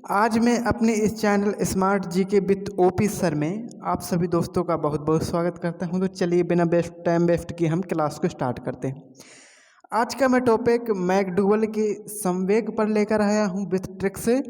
आज मैं अपने इस channel smart GK with OP sir में आप सभी दोस्तों का बहुत बहुत स्वागत करता हूं। तो चलिए बिना टाइम वेस्ट किए हम क्लास को स्टार्ट करते हैं। आज का मैं टॉपिक मैकडूगल के संवेग पर लेकर आया हूं विथ ट्रिक से।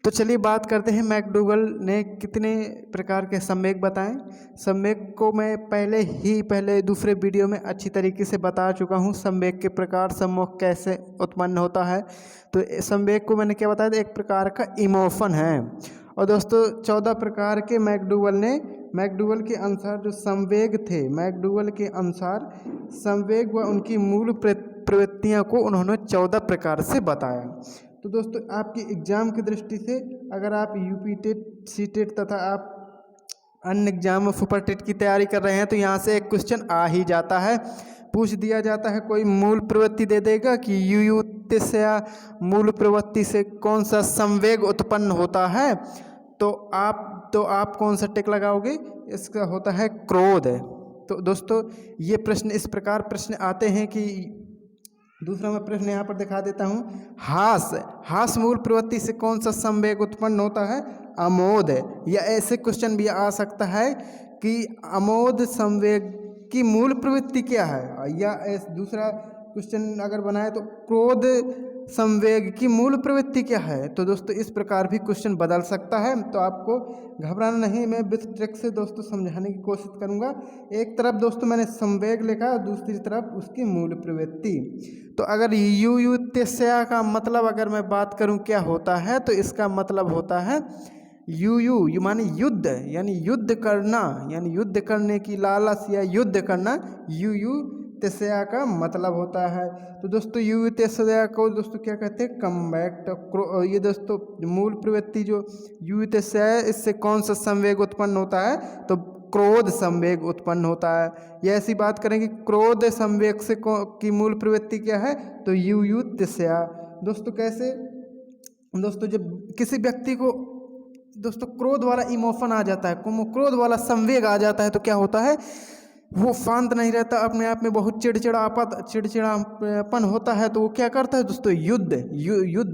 तो चलिए बात करते हैं मैकडूगल ने कितने प्रकार के संवेग बताएं। संवेग को मैं पहले दूसरे वीडियो में अच्छी तरीके से बता चुका हूं। संवेग के प्रकार, सम्मोह कैसे उत्पन्न होता है। तो संवेग को मैंने क्या बताया था, एक प्रकार का इमोशन है। और दोस्तों 14 प्रकार के मैकडूगल के अनुसार जो संवेग थे, मैकडूगल के अनुसार संवेग व उनकी मूल प्रवृत्तियां को उन्होंने 14 प्रकार से बताया। तो दोस्तों आपकी एग्जाम की दृष्टि से अगर आप यूपी टेट, सी टेट तथा आप अन्य एग्जाम सुपर टेट की तैयारी कर रहे हैं तो यहाँ से एक क्वेश्चन आ ही जाता है, पूछ दिया जाता है। कोई मूल प्रवृत्ति दे देगा कि युयुत्स्य मूल प्रवृत्ति से कौन सा संवेग उत्पन्न होता है, तो आप कौन सा टिक लगाओगे? इसका होता है क्रोध। तो दोस्तों ये प्रश्न इस प्रकार प्रश्न आते हैं कि दूसरा मैं प्रश्न यहाँ पर दिखा देता हूँ। हास मूल प्रवृत्ति से कौन सा संवेग उत्पन्न होता है? आमोद। या ऐसे क्वेश्चन भी आ सकता है कि आमोद संवेग की मूल प्रवृत्ति क्या है। या दूसरा क्वेश्चन अगर बनाए तो क्रोध संवेग की मूल प्रवृत्ति क्या है। तो दोस्तों इस प्रकार भी क्वेश्चन बदल सकता है। तो आपको घबराना नहीं, मैं विथ ट्रिक से दोस्तों समझाने की कोशिश करूंगा। एक तरफ दोस्तों मैंने संवेग लिखा और दूसरी तरफ उसकी मूल प्रवृत्ति। तो अगर युयुत्स्य का मतलब अगर मैं बात करूं क्या होता है, तो इसका मतलब होता है यू माने युद्ध, यानी युद्ध करना, यानी युद्ध करने की लालच या युद्ध करना युयुत्स्य का मतलब होता है। तो दोस्तों युयुत्स्य को दोस्तों क्या कहते हैं? कम्बैक्ट। ये दोस्तों मूल प्रवृत्ति जो युयुत्स्य है, इससे कौन सा संवेग उत्पन्न होता है? तो क्रोध संवेग उत्पन्न होता है। ये ऐसी बात करेंगे क्रोध संवेग से की मूल प्रवृत्ति क्या है? तो युयुत्स्य। दोस्तों कैसे? दोस्तों जब किसी व्यक्ति को दोस्तों क्रोध वाला इमोशन आ जाता है, क्रोध वाला संवेग आ जाता है, तो क्या होता है? वो शांत नहीं रहता, अपने आप में बहुत चिड़चिड़ापन होता है। तो वो क्या करता है दोस्तों? युद्ध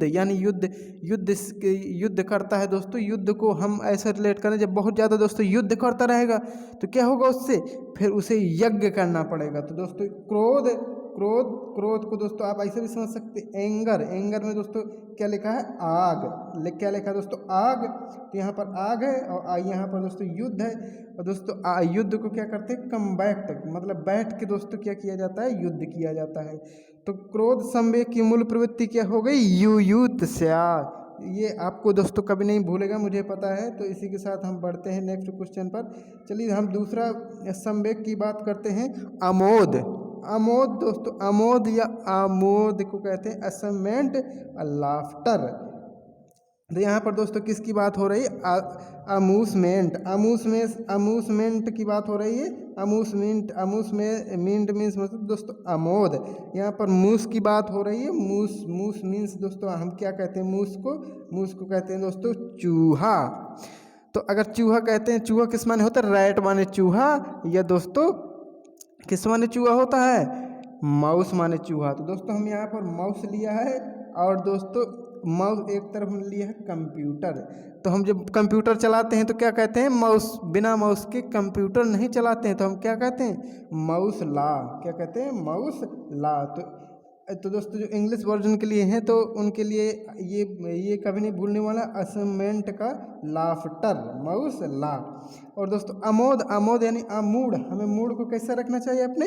यानी युद्ध करता है। दोस्तों युद्ध को हम ऐसे रिलेट करें, जब बहुत ज़्यादा दोस्तों युद्ध करता रहेगा तो क्या होगा उससे? फिर उसे यज्ञ करना पड़ेगा। तो दोस्तों क्रोध को दोस्तों आप ऐसे भी समझ सकते हैं। एंगर में दोस्तों क्या लिखा है? आग। क्या लिखा है दोस्तों? आग। तो यहाँ पर आग है और यहाँ पर दोस्तों युद्ध है। और दोस्तों युद्ध को क्या करते हैं? कम्बैक्ट, मतलब बैठ के दोस्तों क्या किया जाता है? युद्ध किया जाता है। तो क्रोध संवेग की मूल प्रवृत्ति क्या हो गई? युयुत्स्य। ये आपको दोस्तों कभी नहीं भूलेगा, मुझे पता है। तो इसी के साथ हम बढ़ते हैं नेक्स्ट क्वेश्चन पर। चलिए हम दूसरा संवेग की बात करते हैं, अमोद। दोस्तों अमोद या आमोद को कहते हैं असमेंट लाफ्टर। तो यहाँ पर दोस्तों किसकी बात हो रही है? अमूसमेंट की बात हो रही है। अमूसमेंट मीन्स मतलब दोस्तों अमोद। यहाँ पर मूस की बात हो रही है। मूस मीन्स दोस्तों हम क्या कहते हैं? मूस को कहते हैं दोस्तों चूहा। तो अगर चूहा कहते हैं, चूहा किस माने होता है? रैट माने चूहा। या दोस्तों किस माने चूहा होता है? माउस माने चूहा। तो दोस्तों हम यहाँ पर माउस लिया है और दोस्तों माउस एक तरफ हम लिया है कंप्यूटर। तो हम जब कंप्यूटर चलाते हैं तो क्या कहते हैं? माउस। बिना माउस के कंप्यूटर नहीं चलाते हैं, तो हम क्या कहते हैं? माउस ला। क्या कहते हैं? माउस ला। तो दोस्तों जो इंग्लिश वर्जन के लिए हैं तो उनके लिए ये कभी नहीं भूलने वाला, असेंमेंट का लाफ्टर, माउस ला। और दोस्तों अमोद यानी अमूड। हमें मूड को कैसा रखना चाहिए? अपने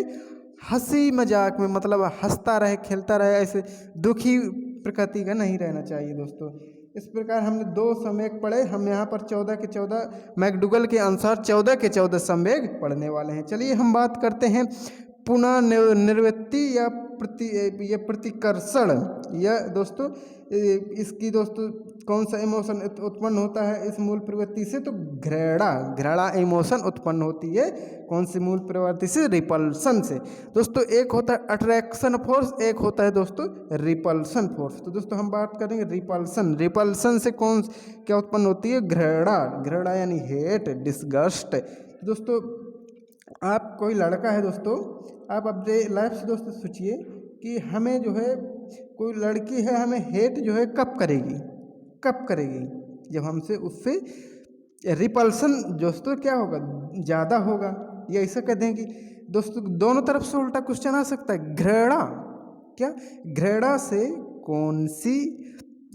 हंसी मजाक में, मतलब हंसता रहे, खेलता रहे, ऐसे दुखी प्रकृति का नहीं रहना चाहिए दोस्तों। इस प्रकार हमने 2 संवेग पढ़े। हम यहाँ पर 14 के 14 मैकडूगल के अनुसार 14 के 14 संवेग पढ़ने वाले हैं। चलिए हम बात करते हैं पुनः निर्वृत्ति या प्रतिकर्षण। यह दोस्तों इसकी दोस्तों कौन सा इमोशन उत्पन्न होता है इस मूल प्रवृत्ति से? तो घृणा इमोशन उत्पन्न होती है। कौन सी मूल प्रवृत्ति से? रिपल्सन से। दोस्तों एक होता है अट्रैक्शन फोर्स, एक होता है दोस्तों रिपल्सन फोर्स। तो दोस्तों हम बात करेंगे रिपल्सन से क्या उत्पन्न होती है? घृणा यानी हेट, डिस्गस्ट। तो दोस्तों आप कोई लड़का है दोस्तों, आप अपने लाइफ से दोस्तों सोचिए कि हमें जो है कोई लड़की है, हमें हेट जो है कब करेगी? कब करेगी? जब हमसे उससे रिपल्सन दोस्तों क्या होगा, ज़्यादा होगा। या ऐसा कह दें कि दोस्तों दोनों तरफ से उल्टा क्वेश्चन आ सकता है। घृणा, क्या घृणा से कौन सी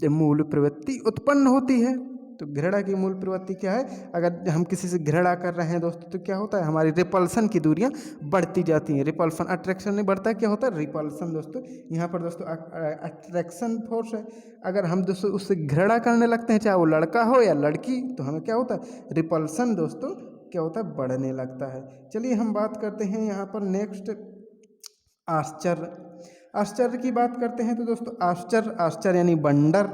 मूल प्रवृत्ति उत्पन्न होती है? तो घृणा की मूल प्रवृत्ति क्या है? अगर हम किसी से घृणा कर रहे हैं दोस्तों तो क्या होता है, हमारी रिपल्सन की दूरियां बढ़ती जाती हैं। रिपल्सन, अट्रैक्शन नहीं बढ़ता है, क्या होता है रिपल्सन दोस्तों। यहाँ पर दोस्तों अट्रैक्शन फोर्स है। अगर हम दोस्तों उससे घृणा करने लगते हैं, चाहे वो लड़का हो या लड़की, तो हमें क्या होता है, रिपल्सन दोस्तों क्या होता है, बढ़ने लगता है। चलिए हम बात करते हैं यहाँ पर नेक्स्ट आश्चर्य। आश्चर्य की बात करते हैं तो दोस्तों आश्चर्य, आश्चर्य यानी बंडर,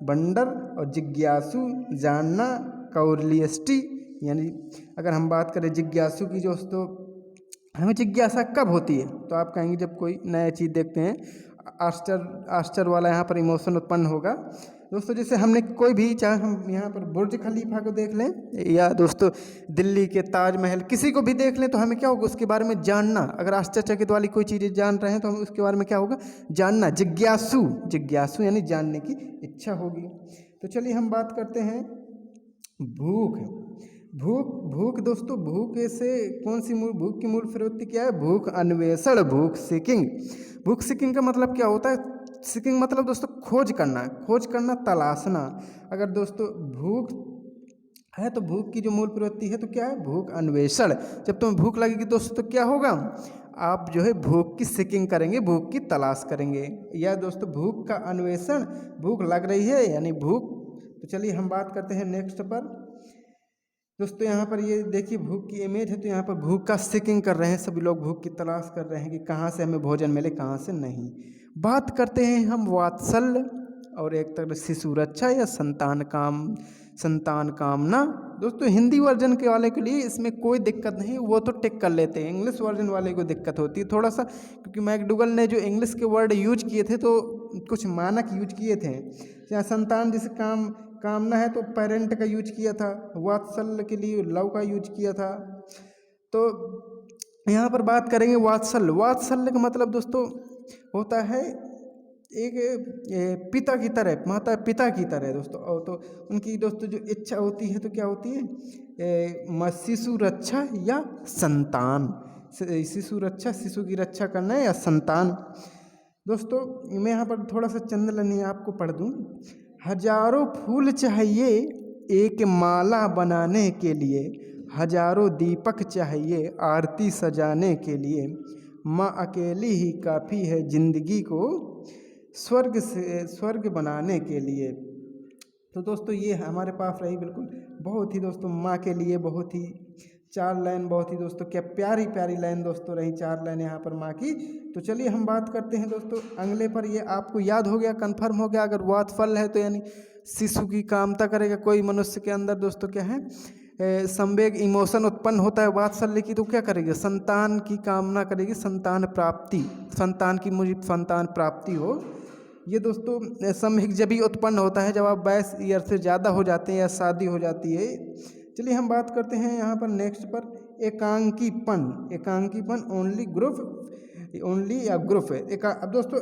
बंडर और जिज्ञासु जानना, कौरलियस्टी यानी अगर हम बात करें जिज्ञासु की दोस्तों, हमें जिज्ञासा कब होती है? तो आप कहेंगे जब कोई नया चीज़ देखते हैं। आश्चर्य, आश्चर्य वाला यहाँ पर इमोशन उत्पन्न होगा दोस्तों। जैसे हमने कोई भी, चाहे हम यहाँ पर बुर्ज खलीफा को देख लें या दोस्तों दिल्ली के ताजमहल, किसी को भी देख लें तो हमें क्या होगा, उसके बारे में जानना। अगर आश्चर्यचकित वाली कोई चीज़ें जान रहे हैं तो हमें उसके बारे में क्या होगा, जानना। जिज्ञासु, जिज्ञासु यानी जानने की इच्छा होगी। तो चलिए हम बात करते हैं भूख। भूख, भूख दोस्तों, भूख से कौन सी भूख की मूल प्रवृत्ति क्या है? भूख अन्वेषण, भूख सीकिंग। भूख सीकिंग का मतलब क्या होता है? सीकिंग मतलब दोस्तों खोज करना, खोज करना, तलाशना। अगर दोस्तों भूख है तो भूख की जो मूल प्रवृत्ति है तो क्या है, भूख अन्वेषण। जब तुम्हें भूख लगेगी दोस्तों तो क्या होगा, आप जो है भूख की सीकिंग करेंगे, भूख की तलाश करेंगे। या दोस्तों भूख का अन्वेषण, भूख लग रही है यानी भूख। तो चलिए हम बात करते हैं नेक्स्ट पर दोस्तों। यहाँ पर ये देखिए भूख की इमेज है, तो यहाँ पर भूख का सीकिंग कर रहे हैं सभी लोग, भूख की तलाश कर रहे हैं कि कहाँ से हमें भोजन मिले, कहाँ से नहीं। बात करते हैं हम वात्सल्य और एक तरह शिशु रक्षा या संतान कामना। दोस्तों हिंदी वर्जन के वाले के लिए इसमें कोई दिक्कत नहीं, वो तो टिक कर लेते हैं। इंग्लिश वर्जन वाले को दिक्कत होती है थोड़ा सा, क्योंकि मैकडूगल ने जो इंग्लिश के वर्ड यूज किए थे तो कुछ मानक यूज किए थे। जहाँ संतान जैसे कामना है तो पेरेंट का यूज किया था, वात्सल्य के लिए लव का यूज किया था। तो यहाँ पर बात करेंगे वात्सल्य। वात्सल्य का मतलब दोस्तों होता है एक पिता की तरह, माता पिता की तरह दोस्तों। और तो उनकी दोस्तों जो इच्छा होती है तो क्या होती है, शिशु रक्षा या संतान। शिशु रक्षा, शिशु की रक्षा करना है या संतान। दोस्तों मैं यहाँ पर थोड़ा सा चंद्रलनी आपको पढ़ दूँ। हजारों फूल चाहिए एक माला बनाने के लिए, हजारों दीपक चाहिए आरती सजाने के लिए, माँ अकेली ही काफ़ी है जिंदगी को स्वर्ग से स्वर्ग बनाने के लिए। तो दोस्तों ये हमारे पास रही बिल्कुल बहुत ही दोस्तों माँ के लिए बहुत ही 4 लाइन, बहुत ही दोस्तों क्या प्यारी प्यारी लाइन दोस्तों रही, 4 लाइन यहाँ पर माँ की। तो चलिए हम बात करते हैं दोस्तों अगले पर। ये आपको याद हो गया, कंफर्म हो गया। अगर वात्सल्य है तो यानी शिशु की कामता करेगा कोई मनुष्य के अंदर दोस्तों क्या है, संवेग इमोशन उत्पन्न होता है वात्सल्य की, तो क्या करेगी, संतान की कामना करेगी, संतान प्राप्ति, संतान की मुझे संतान प्राप्ति हो। ये दोस्तों संवेग जब ही उत्पन्न होता है जब आप 22 ईयर से ज़्यादा हो जाते हैं या शादी हो जाती है। चलिए हम बात करते हैं यहाँ पर नेक्स्ट पर एकांकीपन। एकांकीपन ओनली ग्रुप, ओनली या ग्रुप है। अब दोस्तों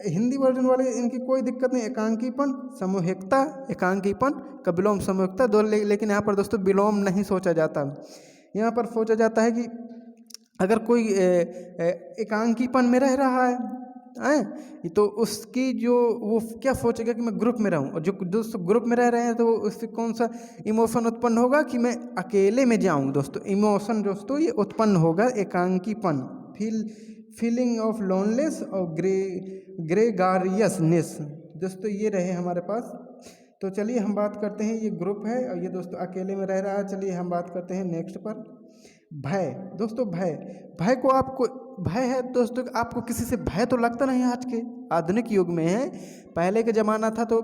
हिंदी वर्जन वाले इनकी कोई दिक्कत नहीं। एकांकीपन, सामूहिकता, एकांकीपन का विलोम सामूहिकता दो, लेकिन यहाँ पर दोस्तों विलोम नहीं सोचा जाता। यहाँ पर सोचा जाता है कि अगर कोई एकांकीपन में रह रहा है तो उसकी जो वो क्या सोचेगा कि मैं ग्रुप में रहूं, और जो दोस्तों ग्रुप में रह रहे हैं तो उससे कौन सा इमोशन उत्पन्न होगा कि मैं अकेले में जाऊं। दोस्तों इमोशन दोस्तों ये उत्पन्न होगा एकांकीपन, फीलिंग ऑफ लोनलेस और ग्रेगारियसनेस। दोस्तों ये रहे हमारे पास। तो चलिए हम बात करते हैं, ये ग्रुप है और ये दोस्तों अकेले में रह रहा है। चलिए हम बात करते हैं नेक्स्ट पर भय। दोस्तों भय, भय को आपको भय है दोस्तों, आपको किसी से भय तो लगता नहीं आज के आधुनिक युग में है। पहले के ज़माना था तो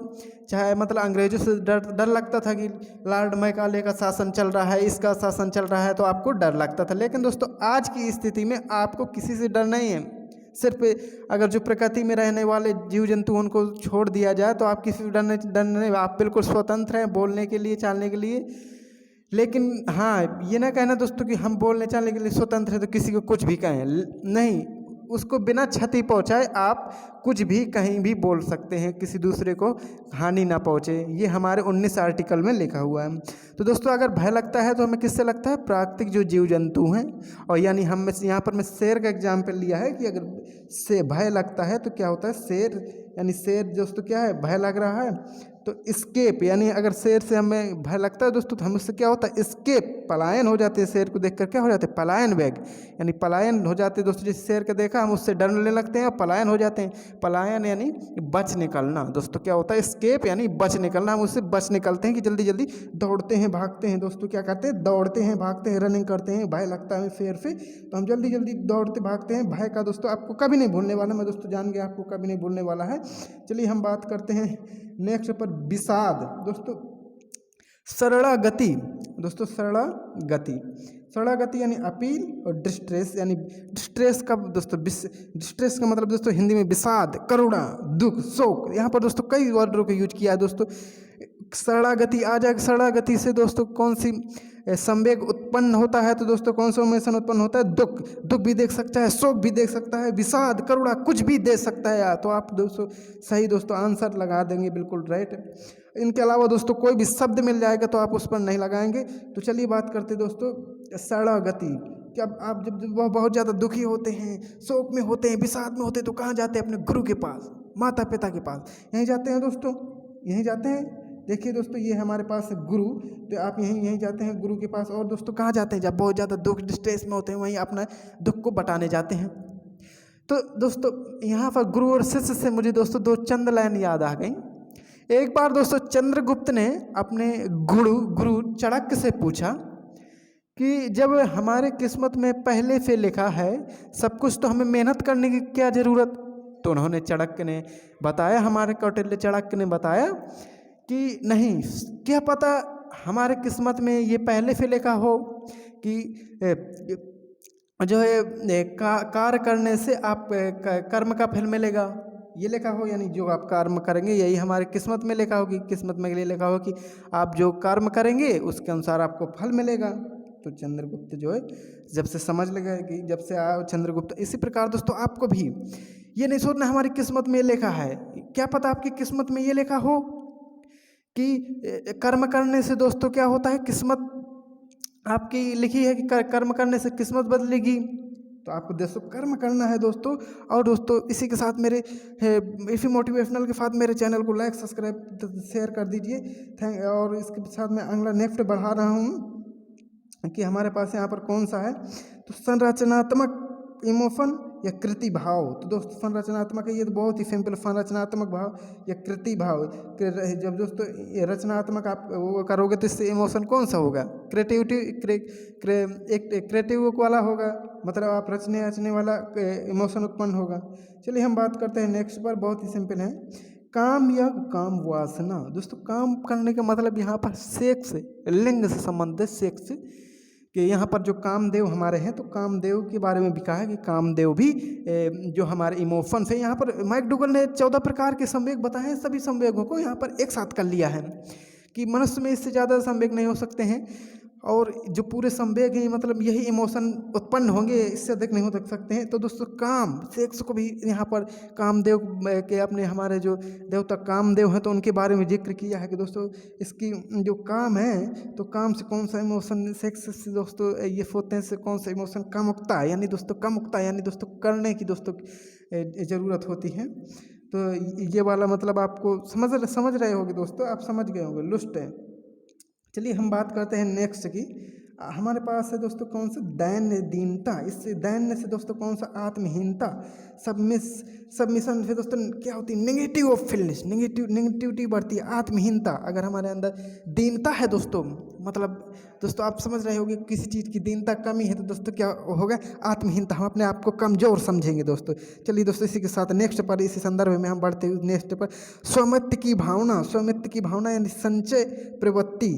चाहे मतलब अंग्रेजों से डर लगता था कि लॉर्ड मैकाले का शासन चल रहा है, इसका शासन चल रहा है, तो आपको डर लगता था। लेकिन दोस्तों आज की स्थिति में आपको किसी से डर नहीं है। सिर्फ अगर जो प्रकृति में रहने वाले जीव जंतु उनको छोड़ दिया जाए तो आप किसी से डर नहीं, आप बिल्कुल स्वतंत्र हैं बोलने के लिए, चालने के लिए। लेकिन हाँ ये ना कहना दोस्तों कि हम बोलने चालने के लिए स्वतंत्र है तो किसी को कुछ भी कहें, नहीं, उसको बिना क्षति पहुंचाए आप कुछ भी कहीं भी बोल सकते हैं, किसी दूसरे को हानि ना पहुँचे। ये हमारे 19 आर्टिकल में लिखा हुआ है। तो दोस्तों अगर भय लगता है तो हमें किससे लगता है? प्राकृतिक जो जीव जंतु हैं। और यानी हम यहाँ पर मैं शेर का एग्जाम्पल लिया है कि अगर से भय लगता है तो क्या होता है? शेर, यानी शेर दोस्तों क्या है? भय लग रहा है तो स्केप, यानी अगर शेर से हमें भय लगता है दोस्तों तो हम उससे क्या होता है? स्केप, पलायन हो जाते हैं। शेर को देखकर क्या हो जाते हैं? पलायन वेग, यानी पलायन हो जाते हैं दोस्तों। जैसे शेर को देखा हम उससे डरने लगते हैं और पलायन हो जाते हैं। पलायन यानी बच निकलना दोस्तों। क्या होता है? स्केप यानी बच निकलना। हम उससे बच निकलते हैं कि जल्दी जल्दी दौड़ते हैं, भागते हैं दोस्तों। क्या करते हैं? दौड़ते हैं, भागते हैं, रनिंग करते हैं। भय लगता है शेर से तो हम जल्दी जल्दी दौड़ते भागते हैं। भय का दोस्तों आपको कभी नहीं भूलने वाला, मैं दोस्तों जान गया आपको कभी नहीं भूलने वाला है। चलिए हम बात करते हैं नेक्स्ट पर विषाद दोस्तों। शरणागति दोस्तों, शरणागति, शरणागति यानी अपील। और डिस्ट्रेस यानी डिस्ट्रेस का दोस्तों डिस्ट्रेस का मतलब दोस्तों हिंदी में विषाद, करुणा, दुख, शोक। यहाँ पर दोस्तों कई वर्डों का यूज किया है दोस्तों। शरणागति आ जाएगा। शरणागति से दोस्तों कौन सी संवेग उत्पन्न होता है? तो दोस्तों कौन सा इमोशन उत्पन्न होता है? दुख। दुख भी देख सकता है, शोक भी देख सकता है, विषाद, करुणा, कुछ भी दे सकता है यार। तो आप दोस्तों सही दोस्तों आंसर लगा देंगे, बिल्कुल राइट। इनके अलावा दोस्तों कोई भी शब्द मिल जाएगा तो आप उस पर नहीं लगाएंगे। तो चलिए बात करते हैं दोस्तों शरणागति। कि अब आप जब वह बहुत ज़्यादा दुखी होते हैं, शोक में होते हैं, विषाद में होते हैं तो कहाँ जाते हैं? अपने गुरु के पास, माता पिता के पास। यहीं जाते हैं दोस्तों, यहीं जाते हैं। देखिए दोस्तों ये हमारे पास है गुरु, तो आप यहीं जाते हैं गुरु के पास। और दोस्तों कहाँ जाते हैं? जब बहुत ज़्यादा दुख डिस्ट्रेस में होते हैं वहीं अपना दुख को बताने जाते हैं। तो दोस्तों यहाँ पर गुरु और शिष्य से मुझे दोस्तों दो चंद लाइन याद आ गई। एक बार दोस्तों चंद्रगुप्त ने अपने गुरु चाणक्य से पूछा कि जब हमारे किस्मत में पहले से लिखा है सब कुछ तो हमें मेहनत करने की क्या ज़रूरत? तो उन्होंने चाणक्य ने बताया, हमारे कौटिल्य चाणक्य ने बताया कि नहीं, क्या पता हमारे किस्मत में ये पहले से लिखा हो कि जो है कार्य करने से आप कर्म का फल मिलेगा, ये लिखा हो। यानी जो आप कर्म करेंगे यही हमारे किस्मत में लिखा हो, कि किस्मत में ये लिखा हो कि आप जो कर्म करेंगे उसके अनुसार आपको फल मिलेगा। तो चंद्रगुप्त जो है जब से समझ लगा कि जब से चंद्रगुप्त, इसी प्रकार दोस्तों आपको भी ये नहीं सोचना हमारी किस्मत में ये लिखा है। क्या पता आपकी किस्मत में ये लिखा हो कि कर्म करने से दोस्तों क्या होता है? किस्मत आपकी लिखी है कि कर्म करने से किस्मत बदलेगी। तो आपको दोस्तों कर्म करना है दोस्तों। और दोस्तों इसी के साथ मेरे इसी मोटिवेशनल के साथ मेरे चैनल को लाइक, सब्सक्राइब, शेयर कर दीजिए। और इसके साथ मैं अगला नेक्स्ट बढ़ा रहा हूँ कि हमारे पास यहाँ पर कौन सा है। तो संरचनात्मक इमोशन या कृति भाव। तो दोस्तों संरचनात्मक है, ये तो बहुत ही सिंपल। संरचनात्मक भाव या कृति भाव। जब दोस्तों ये रचनात्मक आप वो करोगे तो इससे इमोशन कौन सा होगा? क्रिएटिविटी, एक क्रिएटिव वाला होगा, मतलब आप रचने वाला इमोशन उत्पन्न होगा। चलिए हम बात करते हैं नेक्स्ट पर, बहुत ही सिंपल है। काम या काम वासना। दोस्तों काम करने का मतलब यहाँ पर सेक्स, लिंग से संबंधित सेक्स, कि यहाँ पर जो कामदेव हमारे हैं तो कामदेव के बारे में भी कहा है कि कामदेव भी जो हमारे इमोशंस हैं। यहाँ पर मैकडूगल ने 14 प्रकार के संवेग बताए हैं। सभी संवेगों को यहाँ पर एक साथ कर लिया है कि मनुष्य में इससे ज़्यादा संवेग नहीं हो सकते हैं। और जो पूरे संवेग हैं मतलब यही इमोशन उत्पन्न होंगे, इससे अधिक नहीं हो सकते हैं। तो दोस्तों काम, सेक्स को भी यहाँ पर कामदेव के अपने हमारे जो देवता कामदेव हैं तो उनके बारे में जिक्र किया है कि दोस्तों इसकी जो काम है तो काम से कौन सा इमोशन, सेक्स से दोस्तों ये सोते हैं से कौन सा इमोशन कामुकता है, यानी दोस्तों कामुकता यानी दोस्तों करने की दोस्तों ज़रूरत होती है। तो ये वाला मतलब आपको समझ रहे होंगे दोस्तों, आप समझ गए होंगे, लुस्ट है। चलिए हम बात करते हैं नेक्स्ट की। हमारे पास है दोस्तों कौन सा? दैन्य दीनता। इससे दैन्य से दोस्तों कौन सा? आत्महीनता। सबमिशन से दोस्तों क्या होती है? नेगेटिव ऑफ फीलिंग्स, नेगेटिविटी बढ़ती है, आत्महीनता। अगर हमारे अंदर दीनता है दोस्तों, मतलब दोस्तों आप समझ रहे होंगे किसी चीज़ की दीनता कमी है तो दोस्तों क्या होगा? आत्महीनता। हम अपने आप को कमज़ोर समझेंगे दोस्तों। चलिए दोस्तों इसी के साथ नेक्स्ट पर, इसी संदर्भ में हम बढ़ते हैं नेक्स्ट पर। स्वामित्व की भावना। स्वामित्व की भावना यानी संचय प्रवृत्ति।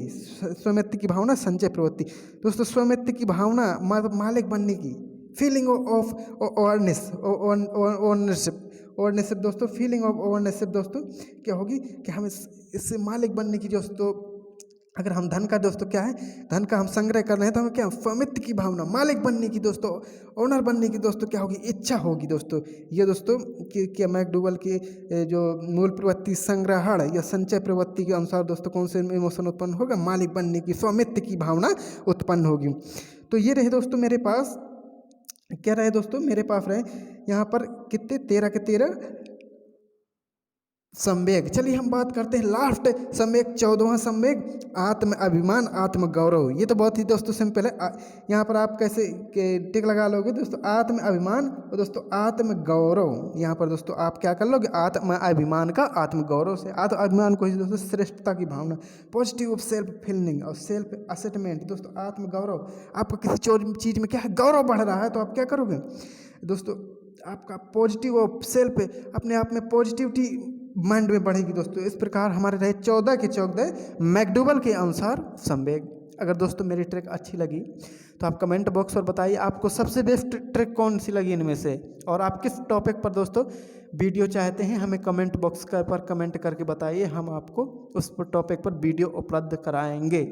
स्वामित्व की भावना, संचय प्रवृत्ति। दोस्तों स्वामित्व की भावना मालिक बनने की, फीलिंग ऑफ ओनरशिप दोस्तों, फीलिंग ऑफ ओनरशिप दोस्तों क्या होगी कि हमें इससे मालिक बनने की दोस्तों अगर हम धन का दोस्तों क्या है, धन का हम संग्रह कर रहे हैं तो हमें क्या, स्वामित्व की भावना, मालिक बनने की दोस्तों, ओनर बनने की दोस्तों क्या होगी, इच्छा होगी दोस्तों। ये दोस्तों कि मैकडूगल की जो मूल प्रवृत्ति संग्रहण या संचय प्रवृत्ति के अनुसार दोस्तों कौन से इमोशन उत्पन्न होगा, मालिक बनने की, स्वामित्व की भावना उत्पन्न होगी। तो ये रहे दोस्तों मेरे पास, क्या रहे दोस्तों मेरे पास रहे यहाँ पर कितने, 13 के 13 संवेग। चलिए हम बात करते हैं लास्ट संवेग, 14वां संवेग, आत्म अभिमान, आत्म गौरव। ये तो बहुत ही दोस्तों सिंपल है। यहाँ पर आप कैसे टिक लगा लोगे दोस्तों, आत्म अभिमान और दोस्तों आत्म गौरव। यहाँ पर दोस्तों आप क्या कर लोगे, आत्म अभिमान का आत्म गौरव से, आत्म अभिमान को ही दोस्तों श्रेष्ठता की भावना, पॉजिटिव सेल्फ फीलिंग और सेल्फ असेटमेंट। दोस्तों आत्म गौरव, आपका किसी चीज़ में क्या है, गौरव बढ़ रहा है तो आप क्या करोगे दोस्तों, आपका पॉजिटिव और सेल्फ अपने आप में पॉजिटिविटी माइंड में बढ़ेगी दोस्तों। इस प्रकार हमारे रहे 14 के 14 मैकडूगल के अनुसार संवेग। अगर दोस्तों मेरी ट्रिक अच्छी लगी तो आप कमेंट बॉक्स पर बताइए आपको सबसे बेस्ट ट्रिक कौन सी लगी इनमें से, और आप किस टॉपिक पर दोस्तों वीडियो चाहते हैं, हमें कमेंट बॉक्स पर कमेंट करके बताइए, हम आपको उस टॉपिक पर वीडियो उपलब्ध कराएंगे।